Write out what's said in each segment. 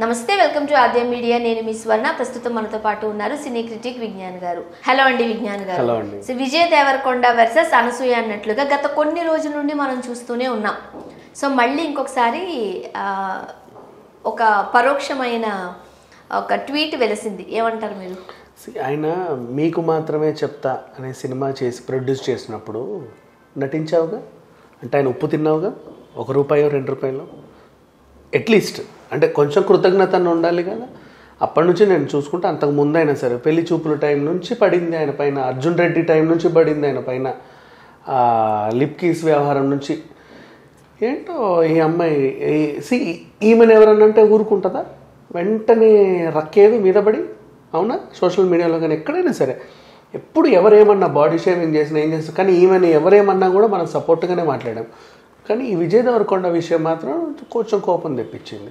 నమస్తే welcome to Aadya media నేను మీ స్వర్ణ ప్రస్తుతం మనతో పాటు ఉన్నారు సినీ క్రిటిక్ విజ్ఞాన్ గారు. హలో అండి విజ్ఞాన్ గారు. హలో అండి. సో విజయ్ దేవరకొండ వర్సెస్ అనసూయ అన్నట్లుగా గత కొన్ని రోజుల నుండి మనం చూస్తూనే ఉన్నాం. సో మళ్ళీ ఇంకొకసారి ఒక పరోక్షమైన ఒక ట్వీట్ వెలిసింది. ఏమంటారు మీరు? ఆయన మీకు మాత్రమే చెప్తా అనే సినిమా చేసి ప్రొడ్యూస్ చేసినప్పుడు నటించావుగా, అంటే ఆయన ఉప్పు తిన్నావుగా, ₹1 ₹2 అట్లీస్ట్ అంటే కొంచెం కృతజ్ఞత ఉండాలి కదా. అప్పటి నుంచి నేను చూసుకుంటే అంతకు ముందు అయినా సరే పెళ్లి చూపుల టైం నుంచి పడింది ఆయన పైన, అర్జున్ రెడ్డి టైం నుంచి పడింది ఆయన పైన, లిప్ కీస్ వ్యవహారం నుంచి. ఏంటో ఈ అమ్మాయి ఈమెను ఎవరన్నంటే ఊరుకుంటుందా? వెంటనే రక్కేది మీద పడి, అవునా? సోషల్ మీడియాలో కానీ ఎక్కడైనా సరే ఎప్పుడు ఎవరేమన్నా బాడీ షేవింగ్ చేసినా ఏం చేస్తాం, కానీ ఈమెను ఎవరేమన్నా కూడా మనం సపోర్ట్గానే మాట్లాడాం. కానీ ఈ విజయ్ దేవరకొండ విషయం మాత్రం కొంచెం కోపం తెప్పించింది.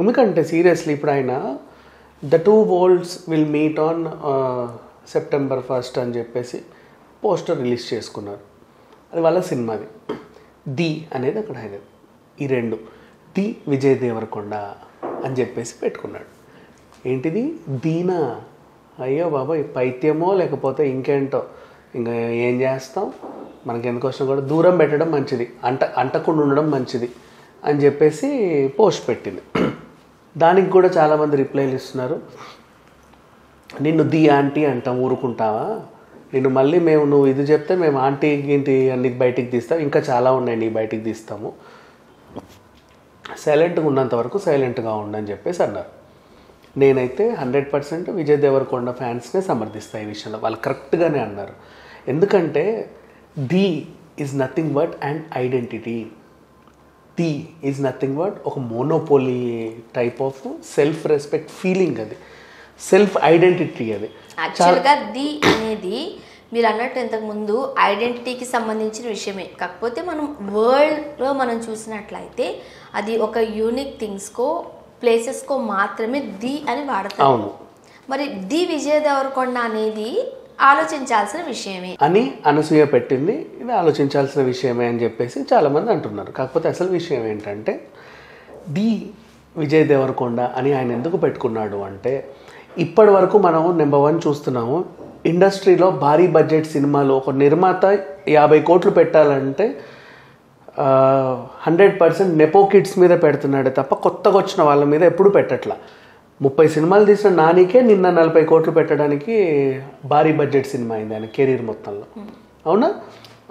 ఎందుకంటే సీరియస్లీ ఇప్పుడు ఆయన the 2 worlds will meet on September 1st అని చెప్పేసి పోస్టర్ రిలీజ్ చేసుకున్నారు. అది వాళ్ళ సినిమాది. ది అనేది అక్కడ ఆయన ఈ రెండు ది విజయ్ దేవరకొండ అని చెప్పేసి పెట్టుకున్నాడు. ఏంటిది దీనా? అయ్యో బాబాయ్, పైత్యమో లేకపోతే ఇంకేంటో, ఇంకా ఏం చేస్తాం, మనకి ఎందుకోసం కూడా దూరం పెట్టడం మంచిది, అంటకుండా ఉండడం మంచిది అని చెప్పేసి పోస్ట్ పెట్టింది. దానికి కూడా చాలామంది రిప్లైలు ఇస్తున్నారు. నిన్ను ది ఆంటీ అంటాం, ఊరుకుంటావా? నిన్ను మళ్ళీ నువ్వు ఇది చెప్తే మేము ఆంటీ గింటి అన్ని బయటికి తీస్తాం, ఇంకా చాలా ఉన్నాయి నీ బయటికి తీస్తాము, సైలెంట్గా ఉన్నంత వరకు సైలెంట్గా ఉండని చెప్పేసి అన్నారు. నేనైతే 100% విజయ్ దేవరకొండ ఫ్యాన్స్నే సమర్థిస్తాను ఈ విషయంలో. వాళ్ళు కరెక్ట్గానే అన్నారు. ఎందుకంటే the is nothing but and identity. The is nothing but ఒక monopoly type of self respect feeling, అది సెల్ఫ్ ఐడెంటిటీ. అది యాక్చువల్గా ది అనేది మీరు అన్నట్టు ఇంతకుముందు ఐడెంటిటీకి సంబంధించిన విషయమే. కాకపోతే మనం వరల్డ్లో మనం చూసినట్లయితే అది ఒక యూనిక్ థింగ్స్కో ప్లేసెస్కో మాత్రమే ది అని వాడతాం. అవును, మరి ది విజయ్ దేవరకొండ అనేది ఆలోచించాల్సిన విషయమే అని అనసూయ పెట్టింది. ఇది ఆలోచించాల్సిన విషయమే అని చెప్పేసి చాలామంది అంటున్నారు. కాకపోతే అసలు విషయం ఏంటంటే ది విజయ్ దేవరకొండ అని ఆయన ఎందుకు పెట్టుకున్నాడు అంటే, ఇప్పటి వరకు మనం నెంబర్ 1 చూస్తున్నాము ఇండస్ట్రీలో భారీ బడ్జెట్ సినిమాలు ఒక నిర్మాత 50 కోట్లు పెట్టాలంటే 100% నెపో కిడ్స్ మీద పెడుతున్నాడే తప్ప కొత్తగా వచ్చిన వాళ్ళ మీద ఎప్పుడు పెట్టట్లా. 30 సినిమాలు తీసిన నానికే నిన్న 40 కోట్లు పెట్టడానికి భారీ బడ్జెట్ సినిమా అయింది ఆయన కెరీర్ మొత్తంలో. అవునా?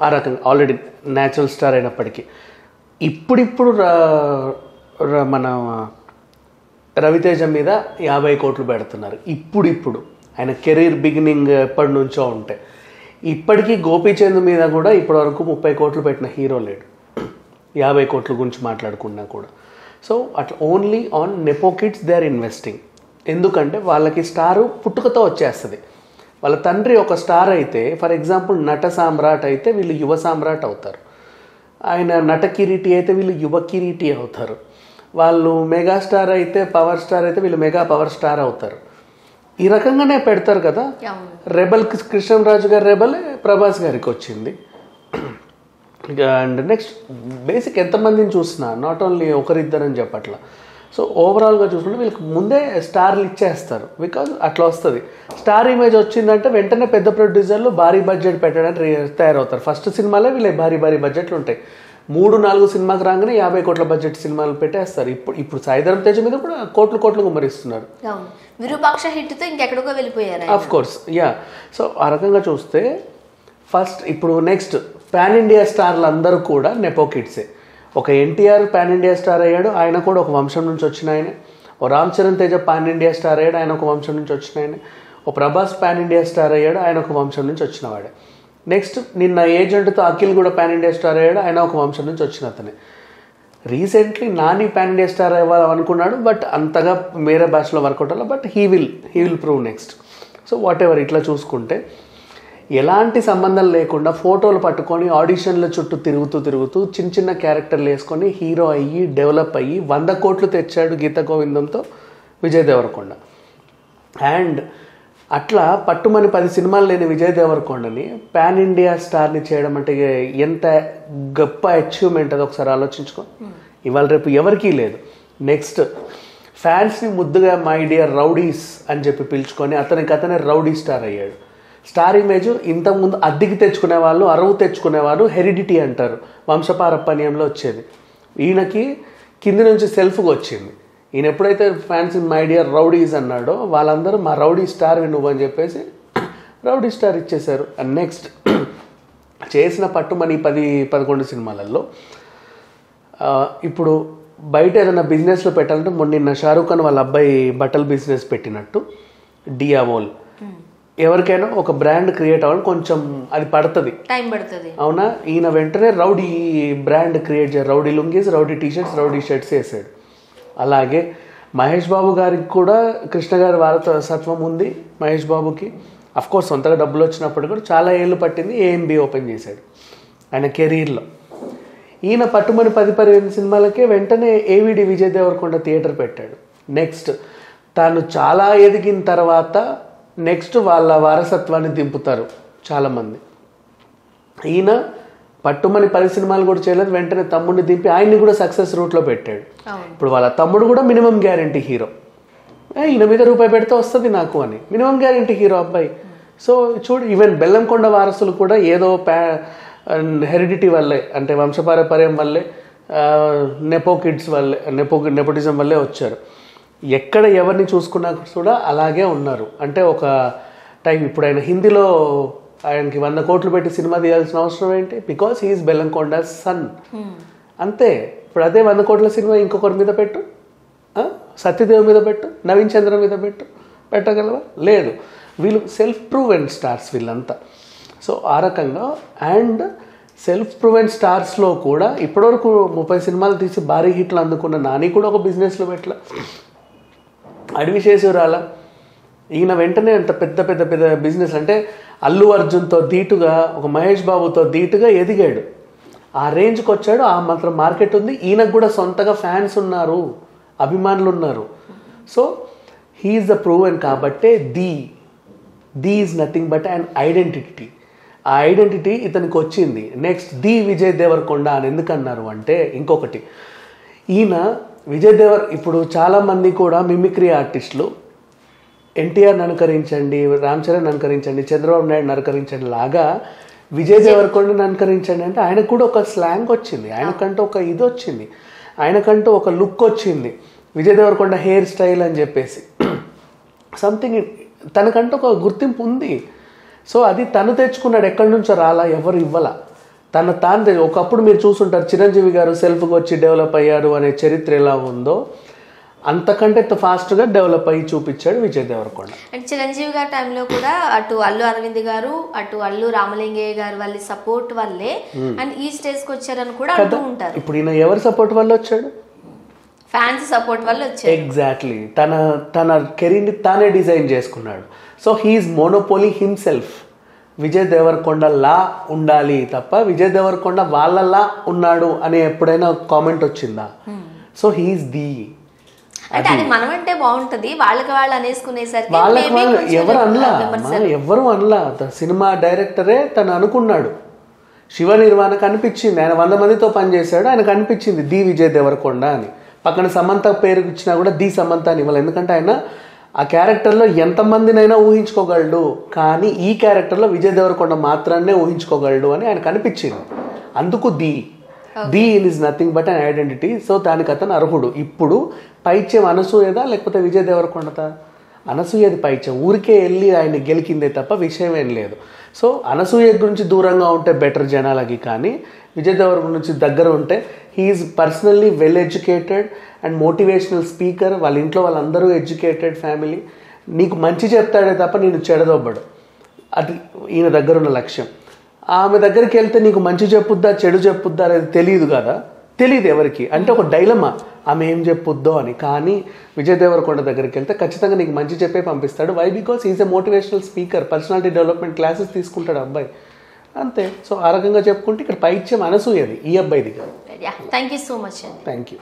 ఆ రకంగా ఆల్రెడీ న్యాచురల్ స్టార్ అయినప్పటికీ ఇప్పుడిప్పుడు మన రవితేజ మీద 50 కోట్లు పెడుతున్నారు. ఇప్పుడు ఆయన కెరీర్ బిగినింగ్ ఎప్పటి నుంచో ఉంటే ఇప్పటికీ గోపీచంద్ మీద కూడా ఇప్పటివరకు 30 కోట్లు పెట్టిన హీరో లేడు, 50 కోట్ల గురించి మాట్లాడుకున్నా కూడా. సో అట్లా only on nepo kids they are investing. ఎందుకంటే వాళ్ళకి స్టారు పుట్టుకతో వచ్చేస్తుంది. వాళ్ళ తండ్రి ఒక స్టార్ అయితే, ఫర్ ఎగ్జాంపుల్ నట సామ్రాట్ అయితే వీళ్ళు యువ సామ్రాట్ అవుతారు, ఆయన నట కిరీటి అయితే వీళ్ళు యువ కిరీటి అవుతారు, వాళ్ళు మెగాస్టార్ అయితే పవర్ స్టార్ అయితే వీళ్ళు మెగా పవర్ స్టార్ అవుతారు. ఈ రకంగానే పెడతారు కదా. రెబల్ కృష్ణరాజు గారి రెబల్ ప్రభాస్ గారికి వచ్చింది. అండ్ నెక్స్ట్ బేసిక్ ఎంతమందిని చూసినా నాట్ ఓన్లీ ఒకరిద్దరని చెప్పట్లా. సో ఓవరాల్గా చూసుకుంటే వీళ్ళకి ముందే స్టార్లు ఇచ్చేస్తారు. బికాజ్ అట్లా వస్తుంది. స్టార్ ఇమేజ్ వచ్చిందంటే వెంటనే పెద్ద ప్రొడ్యూసర్లు భారీ బడ్జెట్ పెట్టడానికి తయారవుతారు. ఫస్ట్ సినిమాలే వీళ్ళకి భారీ బడ్జెట్లు ఉంటాయి. 3-4 సినిమాకి రాగానే 50 కోట్ల బడ్జెట్ సినిమాలు పెట్టేస్తారు. ఇప్పుడు సాయిధరం తేజ మీద కూడా కోట్లు గుమ్మరిస్తున్నారు. విరూపాక్ష హిట్తో ఇంకెక్కడికో వెళ్ళిపోయారు. Of course, yeah. సో ఆ రకంగా చూస్తే ఫస్ట్ ఇప్పుడు నెక్స్ట్ పాన్ ఇండియా స్టార్లు అందరూ కూడా నెపో కిడ్సే. ఒక ఎన్టీఆర్ పాన్ ఇండియా స్టార్ అయ్యాడు, ఆయన కూడా ఒక వంశం నుంచి వచ్చిన ఆయన. ఓ Ram Charan Teja pan India star అయ్యాడు, ఆయన ఒక వంశం నుంచి వచ్చిన ఆయన. ఓ ప్రభాస్ పాన్ ఇండియా స్టార్ అయ్యాడు, ఆయన ఒక వంశం నుంచి వచ్చిన వాడే. నెక్స్ట్ నిన్న ఏజెంట్తో అఖిల్ కూడా పాన్ ఇండియా స్టార్ అయ్యాడు, ఆయన ఒక వంశం నుంచి వచ్చిన అతనే. Recently Nani pan India star అవ్వాలనుకున్నాడు, బట్ అంతగా వేరే భాషలో వర్కౌట్ అవ్వాలి. But he will prove next. So whatever ఇట్లా చూసుకుంటే ఎలాంటి సంబంధం లేకుండా ఫోటోలు పట్టుకొని ఆడిషన్ల చుట్టూ తిరుగుతూ చిన్న క్యారెక్టర్లు వేసుకొని హీరో అయ్యి డెవలప్ అయ్యి 100 కోట్లు తెచ్చాడు గీత గోవిందంతో విజయ్ దేవరకొండ. అండ్ అట్లా పట్టుమని 10 సినిమాలు లేని విజయ్ దేవరకొండని పాన్ ఇండియా స్టార్ని చేయడం అంటే ఎంత గొప్ప అచీవ్మెంట్ అది ఒకసారి ఆలోచించుకో. ఇవాళ రేపు ఎవరికీ లేదు. నెక్స్ట్ ఫ్యాన్స్ని ముద్దుగా మై డియర్ రౌడీస్ అని చెప్పి పిలుచుకొని అతనే రౌడీ స్టార్ అయ్యాడు. స్టార్ ఇమేజ్ ఇంతకుముందు అద్దెకి తెచ్చుకునే వాళ్ళు, అరువు తెచ్చుకునేవారు హెరిడిటీ అంటారు, వంశపారపర్యంలో వచ్చేది. ఈయనకి కింది నుంచి సెల్ఫ్గా వచ్చింది. ఈయన ఎప్పుడైతే ఫ్యాన్స్ మై డియర్ రౌడీస్ అన్నాడో వాళ్ళందరూ మా రౌడీ స్టార్ నువ్వు అని చెప్పేసి రౌడీ స్టార్ ఇచ్చేశారు. అండ్ నెక్స్ట్ చేసిన పట్టుమని 10-11 సినిమాలలో ఇప్పుడు బయట ఏదైనా బిజినెస్లో పెట్టాలంటే నిన్న షారూఖ్ ఖాన్ వాళ్ళ అబ్బాయి బట్టల బిజినెస్ పెట్టినట్టు డియామోల్, ఎవరికైనా ఒక బ్రాండ్ క్రియేట్ అవ్వాలి కొంచెం అది పడుతుంది, టైం పడుతుంది. అవునా? ఈయన వెంటనే రౌడీ బ్రాండ్ క్రియేట్ చేయాలి, rowdy lungis, rowdy t shirts, rowdy shirts వేసాడు. అలాగే మహేష్ బాబు గారికి కూడా కృష్ణ గారి వారసత్వం ఉంది. మహేష్ బాబుకి అఫ్కోర్స్ సొంతగా డబ్బులు వచ్చినప్పుడు కూడా చాలా ఏళ్ళు పట్టింది, ఏఎంబి ఓపెన్ చేశాడు ఆయన కెరీర్లో. ఈయన పట్టుమని 10-12 సినిమాలకే వెంటనే ఏవిడి విజయ్ దేవరకొండ థియేటర్ పెట్టాడు. నెక్స్ట్ తాను చాలా ఎదిగిన తర్వాత నెక్స్ట్ వాళ్ళ వారసత్వాన్ని దింపుతారు చాలామంది. ఈయన పట్టుమని 10 సినిమాలు కూడా చేయలేదు, వెంటనే తమ్ముడిని దింపి ఆయన్ని కూడా సక్సెస్ రూట్లో పెట్టాడు. ఇప్పుడు వాళ్ళ తమ్ముడు కూడా మినిమం గ్యారంటీ హీరో, ఈయన మీద రూపాయి పెడితే వస్తుంది నాకు అని మినిమం గ్యారంటీ హీరో అబ్బాయి. సో చూడు, ఈవెన్ బెల్లంకొండ వారసులు కూడా ఏదో హెరిడిటీ వల్లే, అంటే వంశపారపర్యం వల్లే, నెపో కిడ్స్ వల్లే, నెపోటిజం వల్లే వచ్చారు. ఎక్కడ ఎవరిని చూసుకున్నా కూడా అలాగే ఉన్నారు. అంటే ఒక టైం ఇప్పుడు ఆయన హిందీలో ఆయనకి 100 కోట్లు పెట్టి సినిమా తీయాల్సిన అవసరం ఏంటి? బికాస్ హీఈస్ బెల్లంకొండ సన్, అంతే. ఇప్పుడు అదే 100 కోట్ల సినిమా ఇంకొకరి మీద పెట్టు, సత్యదేవ్ మీద పెట్టు, నవీన్ చంద్ర మీద పెట్టగలవా? లేదు. వీళ్ళు సెల్ఫ్ ప్రూవెన్ స్టార్స్ వీళ్ళంతా. సో ఆ రకంగా అండ్ సెల్ఫ్ ప్రూవెన్ స్టార్స్లో కూడా ఇప్పటివరకు 30 సినిమాలు తీసి భారీ హిట్లు అందుకున్న నాని కూడా ఒక బిజినెస్లో పెట్టల, అడవి శేషురాల. ఈయన వెంటనే అంత పెద్ద పెద్ద పెద్ద బిజినెస్, అంటే అల్లు అర్జున్తో ధీటుగా, ఒక మహేష్ బాబుతో ధీటుగా ఎదిగాడు, ఆ రేంజ్కి వచ్చాడు. ఆ మాత్రం మార్కెట్ ఉంది. ఈయనకు కూడా సొంతగా ఫ్యాన్స్ ఉన్నారు, అభిమానులు ఉన్నారు. So he's the proven. కాబట్టే the is nothing but and identity. ఆ ఐడెంటిటీ ఇతనికి వచ్చింది. నెక్స్ట్ ది విజయ్ దేవరకొండ అని ఎందుకన్నారు అంటే ఇంకొకటి, ఈయన విజయ్ ఇప్పుడు చాలామంది కూడా మిమిక్రీ ఆర్టిస్టులు ఎన్టీఆర్ని అనుకరించండి, రామ్ చరణ్ అనుకరించండి, చంద్రబాబు నాయుడుని అనుకరించండి లాగా విజయ్ దేవరకొండని అనుకరించండి అంటే ఆయనకు కూడా ఒక స్లాంగ్ వచ్చింది, ఆయనకంటూ ఒక ఇది వచ్చింది, ఆయనకంటూ ఒక లుక్ వచ్చింది. విజయ్ దేవరకొండ హెయిర్ స్టైల్ అని చెప్పేసి సంథింగ్ తనకంటూ ఒక గుర్తింపు ఉంది. సో అది తను తెచ్చుకున్నాడు, ఎక్కడి నుంచో రాలా, ఎవరు ఇవ్వాల, తాను ఒకప్పుడు మీరు చూసుంటారు చిరంజీవి గారు సెల్ఫ్గా వచ్చి డెవలప్ అయ్యారు అనే చరిత్ర ఎలా ఉందో అంతకంటే ఫాస్ట్గా డెవలప్ అయ్యి చూపించాడు విజయ్ దేవరకొండ. అండ్ చిరంజీవి గారి టైంలో కూడా అటు అల్లు అరవింద్ గారు, అటు అల్లు రామలింగయ్య గారు వాళ్ళ సపోర్ట్ వల్లే అండ్ ఈ స్టేజ్కి వచ్చారని కూడా అంటూ ఉంటారు. ఇప్పుడు ఈయన ఎవరి సపోర్ట్ వల్ల వచ్చాడు? ఫ్యాన్స్ సపోర్ట్ వల్ల వచ్చాడు. ఎగ్జాక్ట్లీ. తన కెరీర్ని తానే డిజైన్ చేసుకున్నాడు. So he's monopoly himself. Vijay Deverakonda లా ఉండాలి తప్ప విజయ్ దేవరకొండ వాళ్ళలా ఉన్నాడు అని ఎప్పుడైనా కామెంట్ వచ్చిందా? సో హీఈస్ ది, అంటే అది మనం అంటే బాగుంటది, వాళ్ళకి వాళ్ళు అనేసుకునేసరికి ఎవరు అనలా. సినిమా డైరెక్టరే తను అనుకున్నాడు. శివ నిర్మాణకు అనిపించింది, ఆయన 100 మందితో పనిచేశాడు, ఆయనకు అనిపించింది ది విజయ్ దేవరకొండ అని. పక్కన సమంత పేరు ఇచ్చినా కూడా ది సమంత అని ఇవ్వాలి, ఎందుకంటే ఆయన ఆ క్యారెక్టర్లో ఎంతమందినైనా ఊహించుకోగలడు, కానీ ఈ క్యారెక్టర్లో విజయ్ దేవరకొండ మాత్రాన్నే ఊహించుకోగలడు అని ఆయనకు అనిపించింది. అందుకు the is nothing but an identity. So దానికి అతను అర్హుడు. ఇప్పుడు పైచ్యం అనసూయదా లేకపోతే విజయ్ దేవరకొండదా? అనసూయది పైచ్యం, ఊరికే వెళ్ళి ఆయన గెలికిందే తప్ప విషయం ఏం లేదు. సో అనసూయ గురించి దూరంగా ఉంటే బెటర్ జనాలకి, కానీ విజయ్ దేవరకొండ నుంచి దగ్గర ఉంటే he's personally well educated and motivational speaker. వాళ్ళ ఇంట్లో వాళ్ళందరూ ఎడ్యుకేటెడ్ ఫ్యామిలీ. నీకు మంచి చెప్తాడే తప్ప నేను చెడదొబ్బడు, అది ఈయన దగ్గర ఉన్న లక్ష్యం. ఆమె దగ్గరికి వెళ్తే నీకు మంచి చెప్పుద్దా చెడు చెప్పుద్దా అనేది తెలియదు కదా, తెలియదు ఎవరికి, అంటే ఒక డైలమా ఆమె ఏం చెప్పుద్దో అని. కానీ విజయ్ దేవరకొండ దగ్గరికి వెళ్తే ఖచ్చితంగా నీకు మంచి చెప్పే పంపిస్తాడు. Why? Because is a motivational speaker, personality development classes తీసుకుంటాడు అబ్బాయి, అంతే. సో ఆ రకంగా చెప్పుకుంటే ఇక్కడ పైచ్యం అనసూయది, ఈ అబ్బాయిది కాదు. Thank you so much. Thank you.